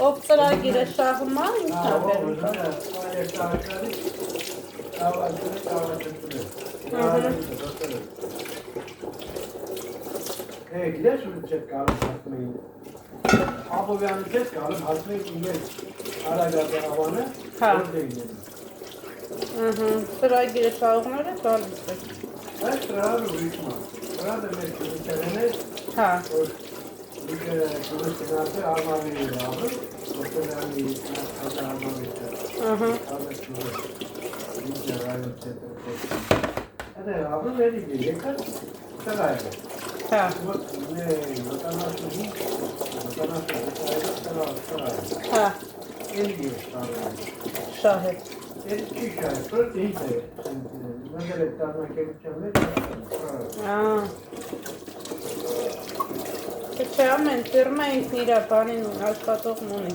Ով ծրագիրը շահում է, ինչ է բերում։ Գիտես ու չեք կարող հասնել։ Աբովյանի չեք կարող հասնել իներ արագավանը, որտե իներ։ Ծրագիրը շահումները գալիս է։ Այս ծրագիրը ուրիշ մա։ Ծրագիրը մեր կուլիչերեն է, հա։ որ կուլիչերենացը արմավի է աղը, որտեղ անի արմավի է։ Այդ է աղը վերի է, եկած ծրագիրը։ Հա։ Հա։ Շահեր։ Չէ, ամեն ֆիրմա ինքն իր բանին աշխատողն ունի։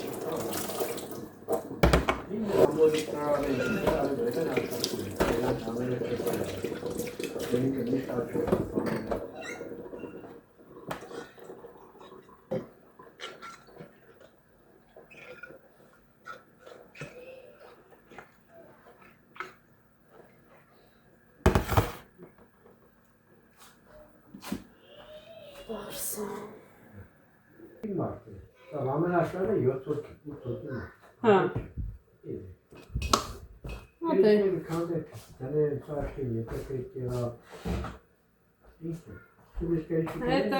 Ամենաշարը 7 հոգի։ Հա։ Ատե։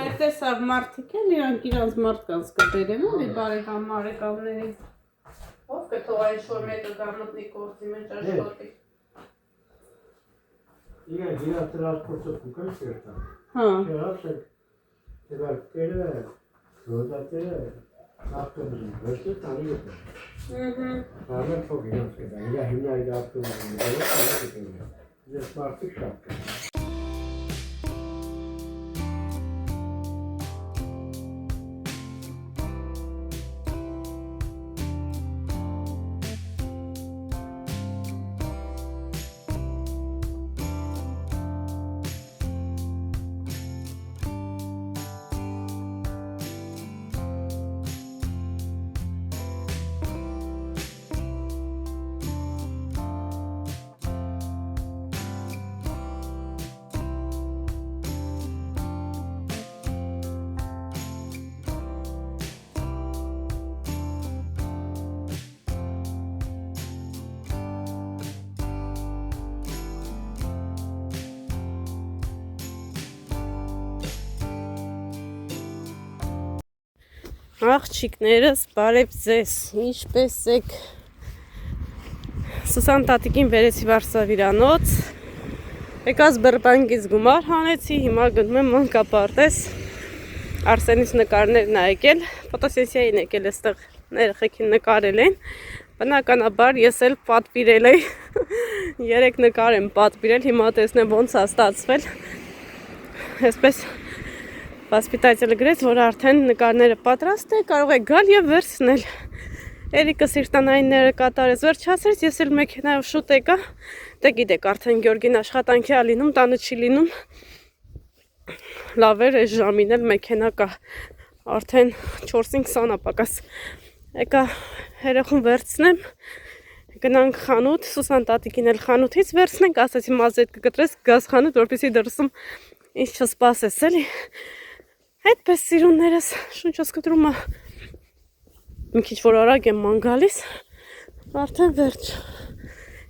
Այդ սավ մարդիկ են, իրանք իրանց մարդկանց կբերեն, ու բարեկամ մարեկամներին։ Ով կթող այս շոր մեկը գամտնի կործի մեջ աշխատի։ Իրենք տրասպորտը կուկան շերտան։ Հա։ Շերասը, տերակերը, ռոդատերը, ավտոբուսին, վերջը տանի ետը։ Բարմեն փող իրանց կետան, իրա հիմնա իր ավտոբուսին, վերը տանի ետը։ Ձեզ մարդիկ շատ կեն։ Աղջիկներս, բարև ձեզ, ինչպես եք։ Սուսան տատիկին վերեցի Վարշավիրանոց, եկած բրբանգից գումար հանեցի, հիմա գնում եմ մանկապարտեզ, Արսենից նկարներն ա եկել, ֆոտոսեսիային եկել էստեղ երեխեքին նկարել են, բնականաբար ես էլ պատվիրել էի, 3 նկար եմ պատվիրել, հիմա տեսնեմ ոնց ա ստացվել, այսպես Վասպիտացիելը գրեց, որ արդեն նկարները պատրաստ է, կարող եք գալ և վերցնել։ Էրիկը սիրտանայինները կատարեց, վերջացրեց, ես էլ մեքենայով շուտ եկա, դե գիտեք, արդեն Գյորգին աշխատանքի ա լինում, տանը չի լինում, լավ էր այս ժամին էլ մեքենա կա, արդեն 4-5 պակաս, եկա երեխուն վերցնեմ, գնանք խանութ, Սուսան տատիկին էլ խանութից վերցնենք, ասացի մազետ կգտրես գազ խանութ, որպեսի դրսում ինչ չսպասես էլի։ Այդպես սիրուններս շունչս կտրում է, մի քիչ որ արագ եմ ման գալիս, արդեն վերջ։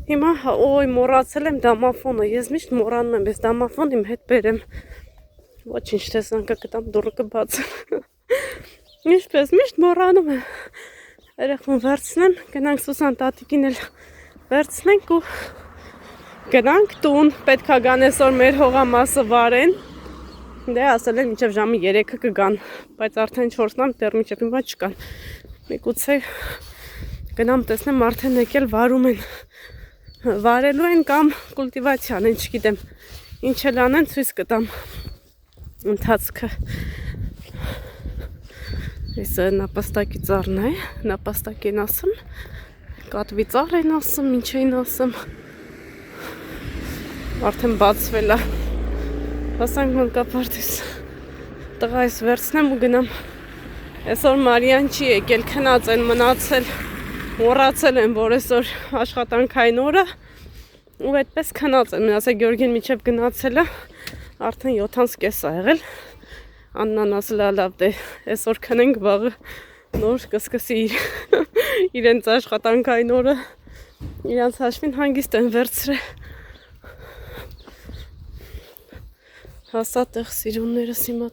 Հիմա, ոյ, մոռացել եմ դամաֆոնը, ես միշտ մոռանում եմ, ես դամաֆոն իմ հետ բերեմ, ոչինչ տեսանկա կտամ դուռը կբացեմ, ինչպես միշտ մոռանում եմ, երեխուն վերցնեմ, գնանք Սուսան տատիկին էլ վերցնենք ու գնանք տուն, պետք է գան այսօր մեր հողամասը վարեն, դե ասել են մինչև ժամի 3-ը կգան, բայց արդեն 4-ն դեռ մինչև հիմա չկան, միգուցե գնամ տեսնեմ արդեն եկել վարում են, վարելու են կամ կուլտիվացիան են, չգիտեմ, ինչ էլ անեն ցույց կտամ ընթացքը, Այսը նապաստակի ծառն է, նապաստակ են ասում, կատվի ծառ են ասում, ինչ են ասում, արդեն բացվել է, հասանք մանկապարտեզ, տղայս վերցնեմ ու գնամ Այսօր Մարիան չի եկել, քնած են մնացել, մոռացել են, որ այսօր աշխատանքային օրը ու այդպես քնած են մնացել, Գյորգին միջև գնացել է, արդեն 7:30 ա եղել, Աննան ասել է լավ դե այսօր քնենք, վաղը նոր կսկսի իրենց աշխատանքային օրը, իրանց հաշվին հանգիստ են վերցրել, հասա տեղ սիրուններս հիմա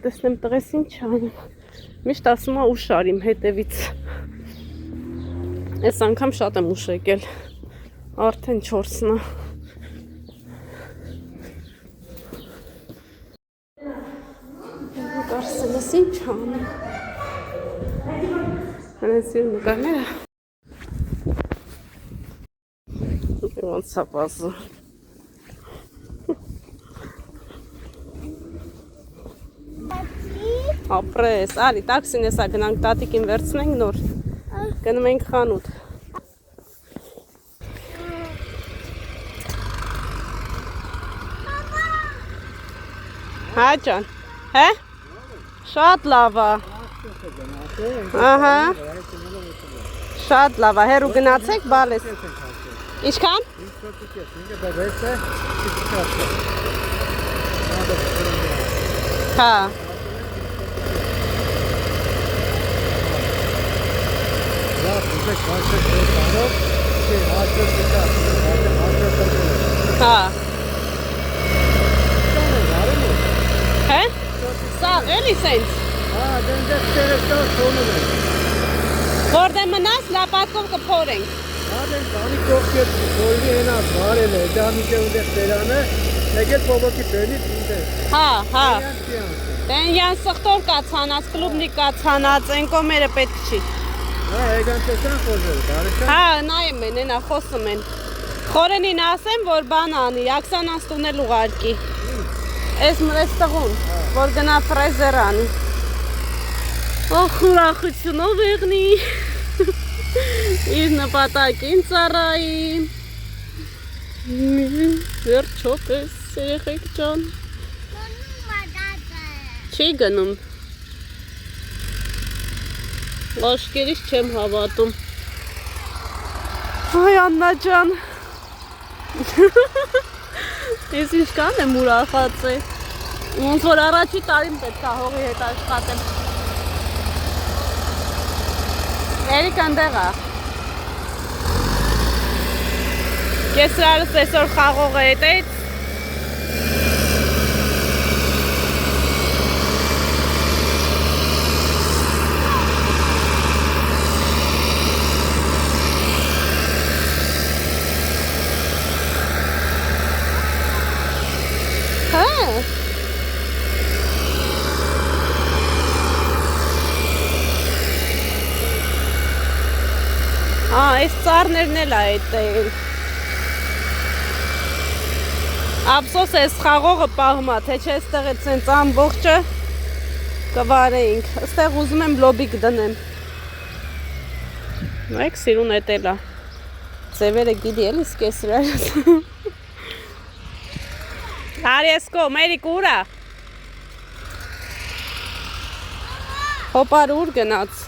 տեսնեմ տղես ինչ անում, միշտ ասում է ուշ արիմ հետևից, այս անգամ շատ եմ ուշ եկել, արդեն 4-ն է, կարսելս ինչ անում, հենց սիրուն նկարները, ոնց է բազը, ապրես, ալի, տաքսին եսա գնանք տատիկին վերցնենք նոր, գնում ենք խանութ, հա ջան, հե, շատ լավ է, ահա, շատ լավ է, հերու գնացեք բալես, ինչքան? Հա, հա, հե, սաղ էլի սենց, որդ է մնաս լապատկով կպորենք, Հադեն բանի կողքեր բոլի հենա բարել է, դա միջև ունդեղ տերանը, եկել պոբոքի բենից ունդեղ։ հա, դենյան սղտոր կա ծանած, կլուբնի կա ծանած, են կոմերը պետք չի։ Հա, եգան տեսան խոզել, բարեշան։ Հա, նայեմ են, ենա խոսում են։ Խորենին ասեմ, որ բան անի, աքսանան ստունել ուղարկի։ Ես մրես տղուն, որ գնա ֆրեզեր անի։ Ոխ ուրախությունով եղնի, իր նպատակին ծառայի։ Վերջով ես, երեխեք ջան։ Չի գնում։ Աշկերից չեմ հավատում։ Այ Աննա ջան։ Ես ինչքան եմ ուրախացել։ Ոնց որ առաջի տարին պետք է հողի հետ աշխատեմ։ Երիկ ընդեղ է։ Կեսրարս այսօր խաղողը հետեց։ Այս ծառներն էլ է այդտեղ։ Ափսոս է, այս խաղողը պահում է, թե չէ այստեղ է ցենց ամբողջը կվարեինք։ Այստեղ ուզում եմ լոբիկ դնեմ։ Նայեք, սիրուն էտել է։ Ձևերը գիտի էլի սկեսրարս։ Արեսկո, մերիկ ուր է։ Հոպար ուր գնաց։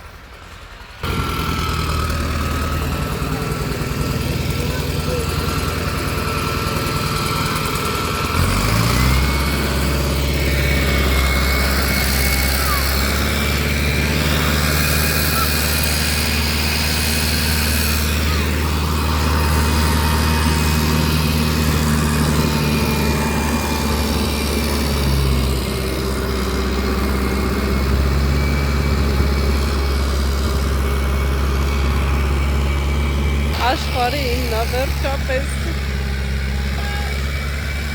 Աշխարհի իննավերջապես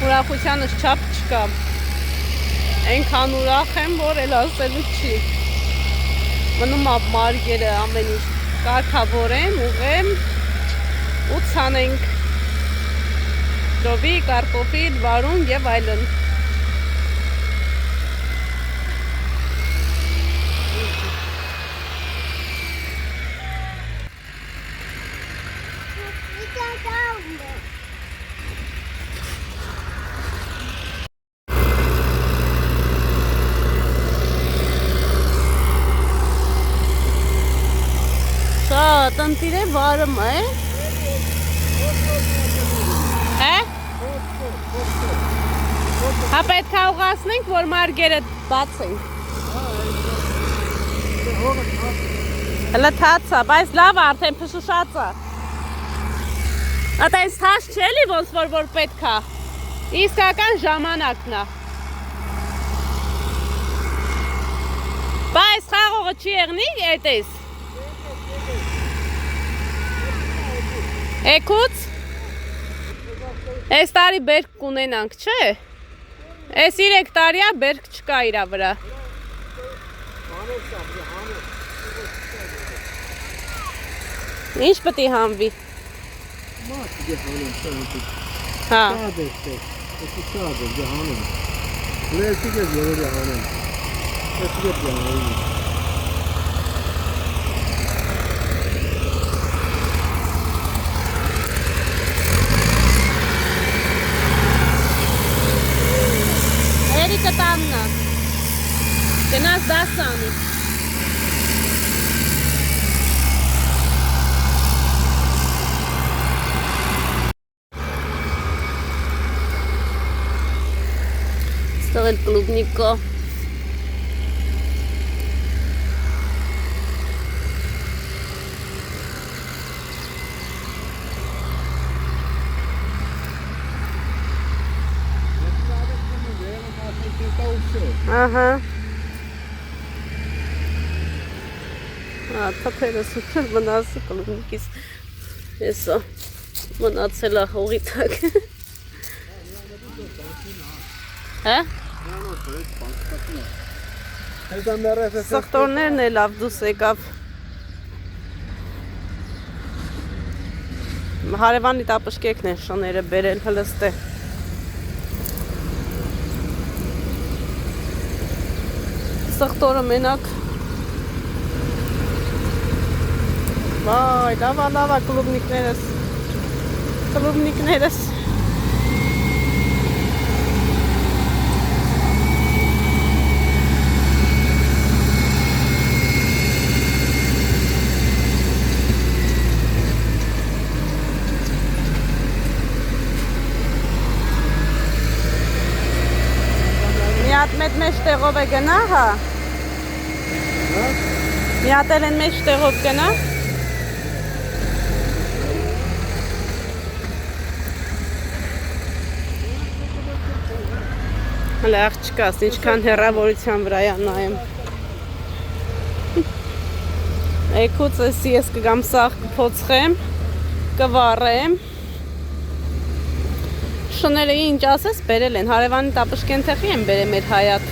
ուրախությանս չափ չկա, այնքան ուրախ եմ, որ էլ ասելու չի, մնում ա մարգերը ամեն ինչ կարգավորեմ, ուղեմ ու ցանենք լոբի, կարտոֆիլ, վարուն և այլն տնտիրե վարում է։ Հա? Հա պետք է ուղղացնենք, որ մարգերը բացենք։ Հələ թացա, բայց լավ արդեն փշուշած է։ Ատենց թաշ չէ էլի ոնց որ պետք է։ Իսկական ժամանակն է։ Բայց խաղողը չի եղնի, այդպես։ Էքուց։ Այս տարի բերք կունենանք, չէ։ Այս 3 տարիա բերք չկա իրա վրա։ Ինչ պետք է հանվի։ Հա։ Երիկը տաննա։ Գնաց դասանի։ Ստեղ էլ կլուբնիկ կա։ Ահա։ Թափերը սուպեր մնացի կլուբնիկից։ Հեսա մնացել է հողի տակ։ Հա? Սխտորներն է լավ դուս եկավ։ Հարևանի տապշկեքն են շները բերել հլստե։ Սխտորը մենակ։ Վայ, լավա կլուբնիկներս։ Կլուբնիկներս։ Մի հատ մեծ տեղով է գնա, հա։ Մի հատ էլ են մեծ տեղով գնա։ Հələ աղջկաս, ինչքան հեռավորության վրայա նայեմ։ Էքուց ես կգամ սաղ կփոցխեմ, կվառեմ։ Շները ինչ ասես բերել են, հարևանի տապշկեն թեղի են բերել մեր հայատ։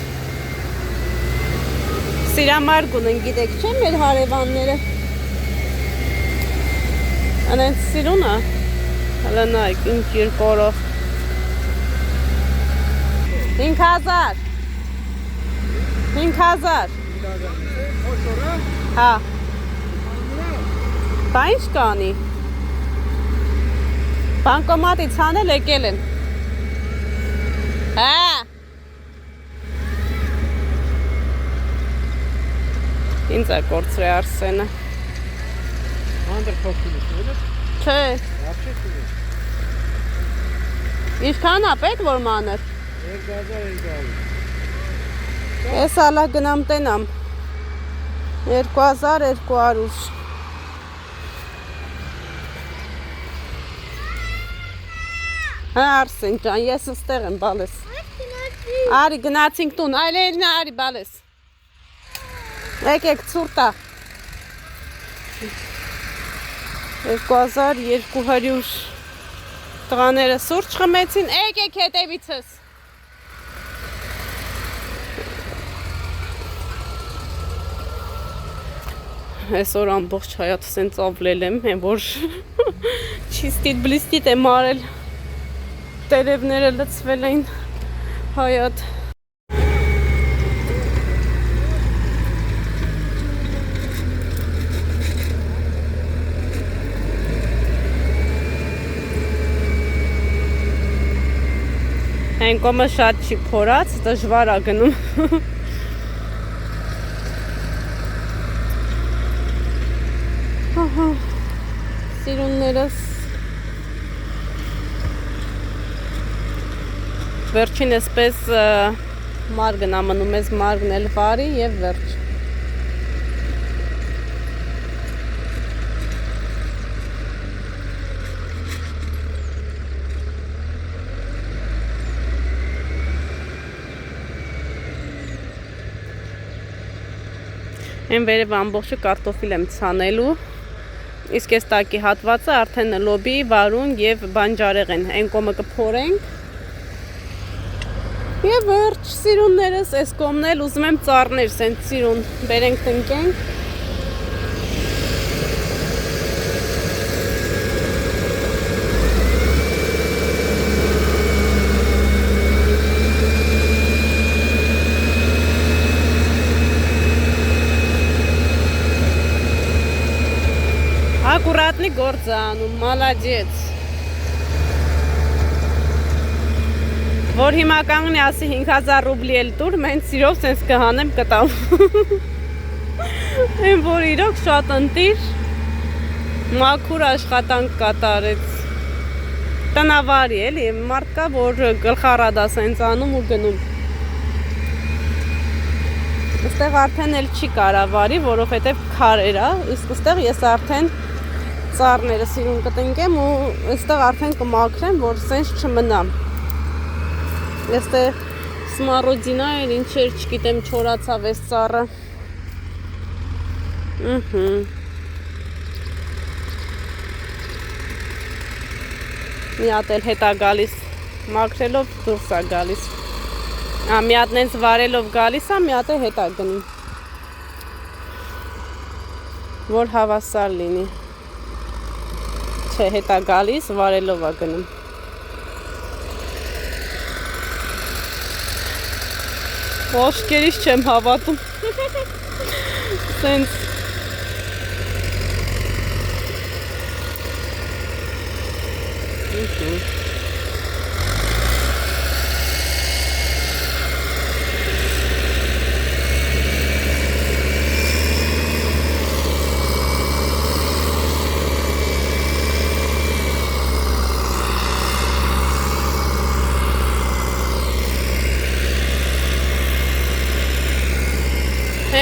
Սիրամարգուն են գիտեք չէ մեր հարևանները։ Անենց սիրուն է, հələ նայք ինչ երկորով։ 5000 Հա Բա ինչ կանի Բանկոմատից հանել եկել են Հա Ինձ է կործրե Արսենը Անդր փոխտունից Չէ Ինչքան է պետք որ մանր 2000 Ես ալա գնամ տենամ 2200 Հա Արսեն ջան, ես ստեղ եմ բալես Արի գնացինք տուն, այլերն արի բալես Եկեք ցուրտա 2200 Տղաները սուրճ խմեցին, եկեք հետևիցս Այսօր ամբողջ հայաթ սենց ավլել եմ, որ չիստիտ բլիստիտ եմ արել Տերևները լծվել էին հայաթ Հեն կոմը շատ չի փորած, դժվար է գնում Ահա, սիրուններս վերջին էսպես մարգն ամնում ես մարգն էլ վարի և վերջ Են վերև ամբողջը կարտոֆիլ եմ ցանելու Իսկ այս տակի հատվածը արդեն լոբի, վարուն և բանջարեղ են Են կոմը կփորենք Եվ վերջ սիրուններս այս կոմն էլ ուզում եմ ծառներ սենց սիրուն բերենք տնկենք Аккуратный գործ молодец Որ հիմա կանգնի ասի 5000 ռուբլի էլ տուր, մենք սիրով սենց կհանեմ կտամ Են որ իրոք շատ ընտիր Մաքուր աշխատանք կատարեց Տնավարի էլի, մարդ կա, որ գլխարադա սենց անում ու գնում Այստեղ արդեն էլ չի կարավարի, որովհետև քարեր է, իսկ այստեղ ես արդեն ծառները սիրուն կտնկեմ ու այստեղ արդեն կմաքրեմ, որ սենց չմնա Այստեղ սմարոդինա էր, ինչեր չգիտեմ չորացավ այս ծառը Մի հատ էլ հետ է գալիս, մաքրելով դուրս է գալիս Մի հատ նենց վարելով գալիս է, մի հատ է հետ է գնում Որ հավասար լինի Չէ, հետ է գալիս, վարելով է գնում Ոշկերից չեմ հավատում Սենց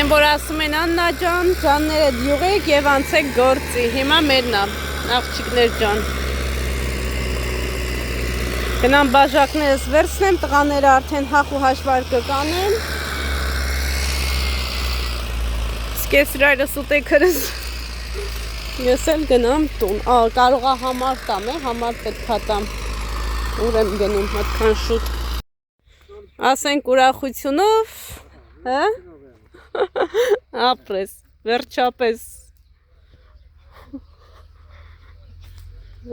Են որ ասում են Աննա ջան, ջանները դյուղեք և անցեք գործի, հիմա մերն է, աղջիկներ ջան Գնամ բաժակներս վերցնեմ, տղաները արդեն հախ ու հաշվարկը կանեն Սկեսրայրս ուտեքրս Ես էլ գնամ տուն, կարող է համար տամ, համար պետք է տամ Ուր եմ գնում, այդքան շուտ Ասենք ուրախությունով, հա Ապրես, վերջապես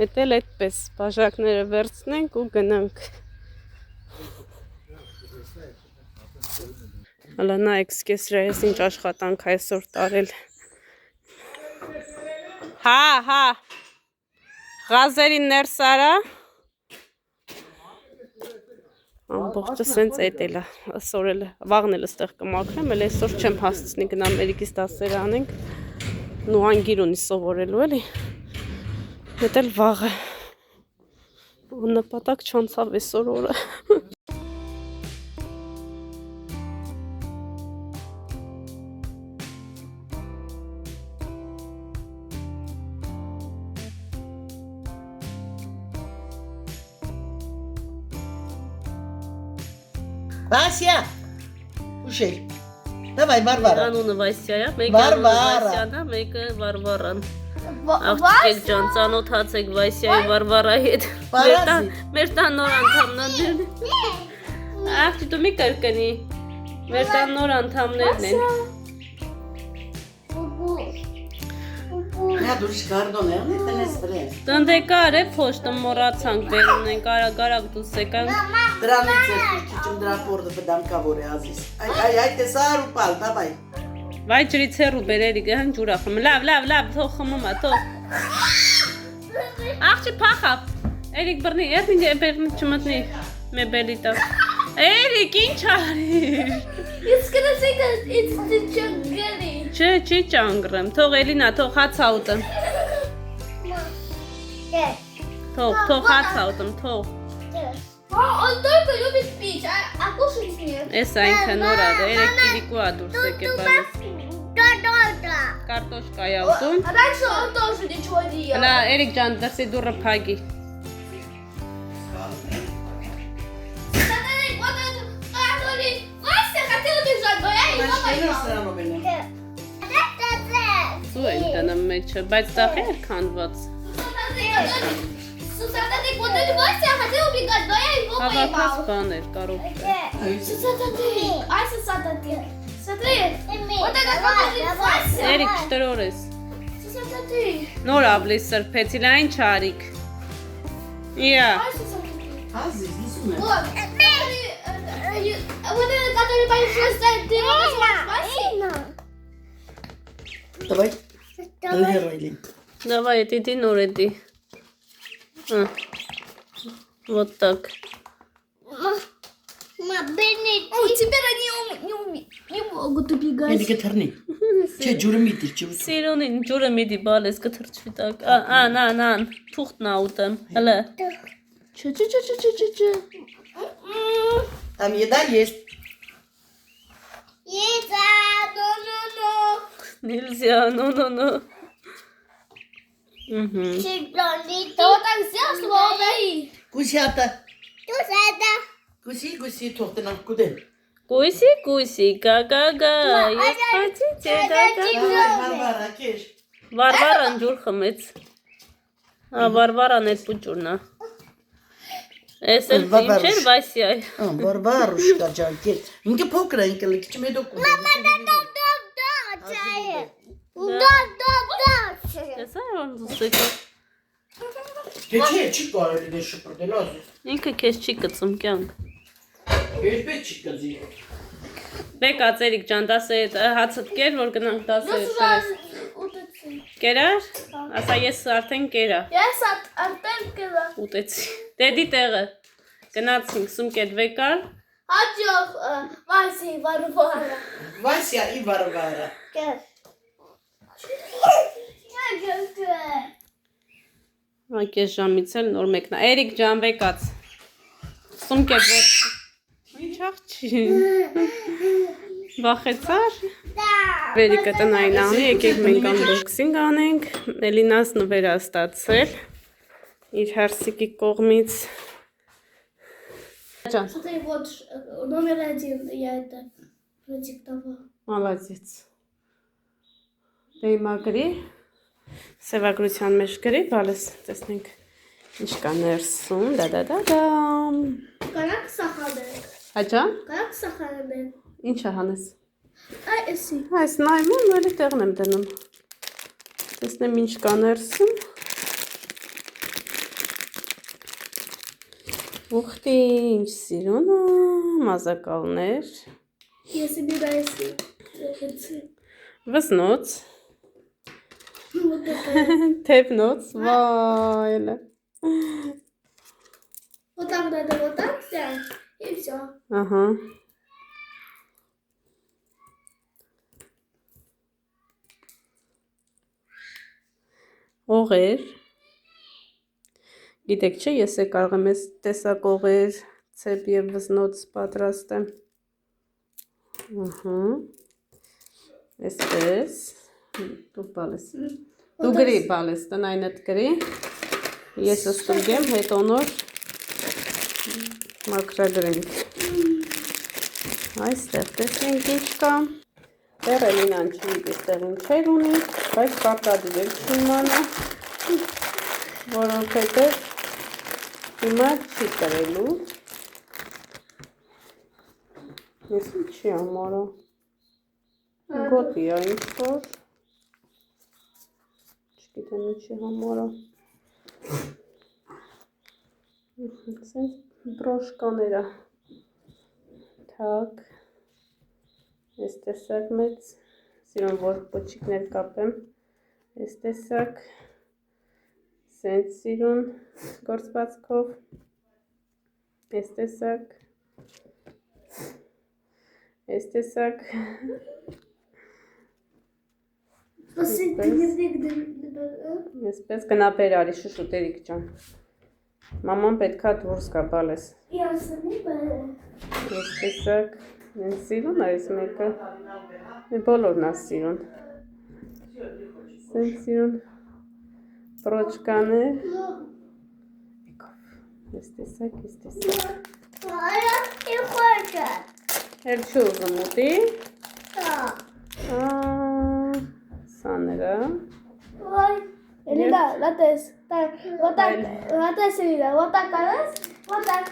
Էդ էլ այդպես, բաժակները վերցնենք ու գնանք Հալա նայեք սկեսրա ես ինչ աշխատանք այսօր տարել Հա, Ղազերին ներս արա Ամբողջը սենց էդ էլ է, ասոր էլ վաղն էլ ստեղ կմաքրեմ, էլ այսօր չեմ հասցնի գնամ Երիկիս դասերը անենք Նուհանգիր ունի սովորելու էլի Էդ էլ վաղ է ու նպատակ չանցավ այսօր օրը Вася, ушел. Давай, Варвара. Անունը Վասյա, մեկը Վասյան է, մեկը Վարվարան Աղջիկ ջան, ծանոթացեք Վասյայի Վարվարայի հետ Մեր տան նոր անդամներն են Աղջի դու մի կրկնի Մեր տան նոր անդամներն են Я душ гардон, я не tenés fres. Տնտեկար է փոշտը մոռացանք բերում են կարագ դուս եկանք Դրանից է քիչում դրա փորդը բդամ կավոր է ազիս Այ տեսար ու պալ, давай Վայ ջրից հեռու բերերի գահն ջուրա խմում Լավ, թող խմում է, թող Աղջի փախավ Էրիկ բռնի, բեռնի չմտնի մեբելի տա Էրիկ, ինչ արիր It's gonna say that it's the Chungani. Չէ, չի ճանգռեմ։ Թող Էլինա, թող հացա ուտեմ։ Թող հացա ուտեմ, թող։ Он только любит пить, а кушать нет. Էս այնքը նորա, դա երեք կիրիկու ա դուրս եկե բալես։ Կարտոշկա ա ուտում։ Раньше он тоже ничего не ел. Հլա, Էրիկ ջան, դրսի դուրը փագի։ Смотри, вот это, который Вася хотел бежать, но я его поймал. Սու են տնեմ մեջը, բայց տախի էր քանդված։ Смотри, вот этот Вася хотел убегать, но я его Հավաքած поймал. բան էր կարող։ Смотри, вот это который Вася. Էրիկ չտրորես։ Смотри, Նոր ավլի սրբեցի, լայն չարիք։ Իրա, Вася, смотри. Ազիզ, լսում եմ։ Вот, смотри, вот этот, который большой стоит, ты его называешь Васей? Давай. Հերոյլին։ давай, иди նոր էդի։ Вот так։ Ой, теперь они не могут убегать. Էդի կթռնի։ Չէ, ջուրը մի դիր, ջուրը։ Սիրունին ջուրը մի դի բալես կթրջվի տակ։ Ան, թուղթն ա ուտեմ։ Հլը։ Չէ։ Там еда есть. Нельзя, ну. Угу. Ты вот так сделал, чтобы он даи. Կուսի ատա։ Կուսի թողտնան կուդեն։ Կույսի, գա, ես խաչիչ է, գա։ Հարվարա, կեշ։ Վարվարան ջուր խմեց։ Վարվարան էդ պուջուրնա։ Էս էլ ինչ էր Վասիայ։ Բարբարուշկա ջան, կեշ։ Ինքը փոքր է, ինքը լիքիչ մեդո կուդեն։ Տեսա ոնց զուսեկա։ Չէ, չի կարելի դե շփրտել ազի։ Ինքը քեզ չի կծում կյանք։ Երբեք չի կծի։ Բեկած Էրիկ ջան, դասը հացդ կեր, որ գնանք դասը Ну, կերես։ уточни. Կերար։ Ասա ես արդեն կերա։ Я артелькила. Ուտեցի։ Դեդի տեղը։ Գնացինք սումկետ վեկար։ Адьох, Вася и Варвара. Վասիա ի Վարվարա։ Ակես ժամից էլ նոր մեկնա։ Էրիկ ջան վեկած։ Սումկետ որ։ Ինչ աղջի։ Վախեցար։ Վերիկը տնային անի, եկեք մենք unboxing անենք։ Էլինաս նվեր ա ստացել։ Իր հարսիկի կողմից։ Ջան, Смотри, вот номер 1, я это продиктовала. Մալազից։ Դե հիմա գրի, սևագրության մեջ գրի, բալես, տեսնենք ինչ կա ներսում, դադադադամ։ Как сахарный? Հաջան, Как сахарный? ինչ է հանես։ Эси. Այս նայմում նորի տեղն եմ դնում։ Տեսնեմ ինչ կա ներսում։ Ուխտի, ինչ սիրուն է, մազակալներ, Я собираюсь. վզնոց, Вот это. թեփնոց, վայլը։ Вот так надо вот так взять. И все. Ահա։ Օղեր։ Գիտեք չէ, ես է կարող եմ այս տեսակ օղեր, ցեպ եւ վզնոց պատրաստեմ։ Ահա։ Էսպես։ Դու բալես։ Դու գրի բալես, տնայնդ գրի։ Ես ստուգեմ, հետո նոր մակրագրենք։ Այստեղ տեսնենք ինչ կա։ Դեռ Էլինան չգիտի այստեղ ինչեր ունի, բայց պարտադիր է չիմանա, որովհետև հիմա չի կրելու։ Ես ինչի ամորա։ Գոտի է ինչ-որ։ Չգիտեմ ինչի համորա։ Սենց բրոշկաներա։ Թակ։ Ես տեսակ մեծ, սիրում որ պոչիկներ կապեմ, ես տեսակ, սենց սիրուն գործվածքով, ես տեսակ, Լսի դնիվիկ Այսպես գնա բեր արի շուշուտերիկ ջան։ Մաման պետքա դուրս գա բալես։ Յասնի բերը։ Այսպեսակ են սիրուն այս մեկը։ Բոլորն է սիրուն։ Սեն սիրուն պրոչկան է։ Այստեսակ։ Այո, իխոջա։ Էլ չի ուզում ուտի։ Սաները։ Ой, Элида, латес. Вот так, Элида, вот так, вот так.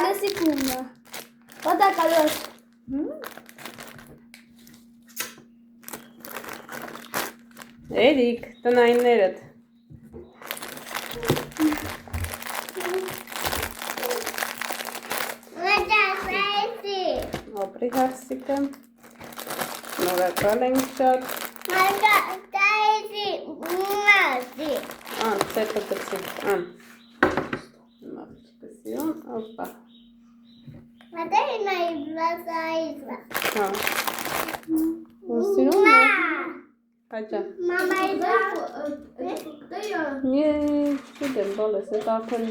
На секунду. Вот так, Алёш. Էրիկ, տնայիններդ։ Ապրի հարսիկը։ Շնորհակալ ենք շատ։ Ցեպը գցի։ Մապչիկը սիրուն, օպա։ Հա։ Ու սիրուն է։ Հաճա։ Мама, Չուդեմ բալես, էտ արդեն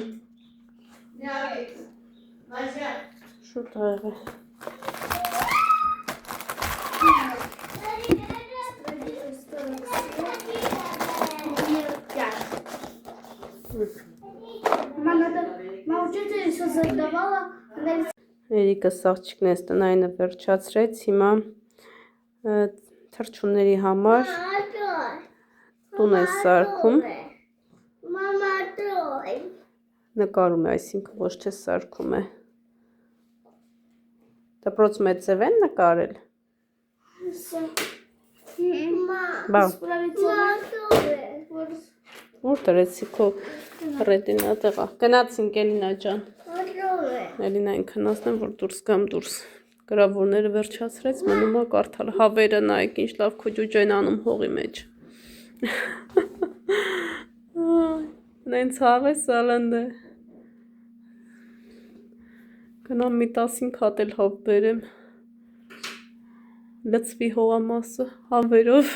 շուտ աղը։ Мама, что ты еще задавала? Էրիկը սաղջիկն ես տնայինը վերջացրեց, հիմա թրջունների համար տուն է սարքում, Мама, трой. նկարում է, այսինքն ոչ թե սարքում է։ Դպրոցում է ձև են նկարել։ Բա, ուր տրեցի քո ռետինա տեղա։ Գնացինք Էլինա ջան։ Էլինային քնացնեմ, որ դուրս գամ դուրս։ Գրավորները վերջացրեց, մնում է կարդալ հավերը նայեք, ինչ լավ քոջուջ են անում հողի մեջ։ Նենց հավ է սալանդ է։ Գնամ մի 15 հատ էլ հավ բերեմ։ Լծվի հողամասը հավերով։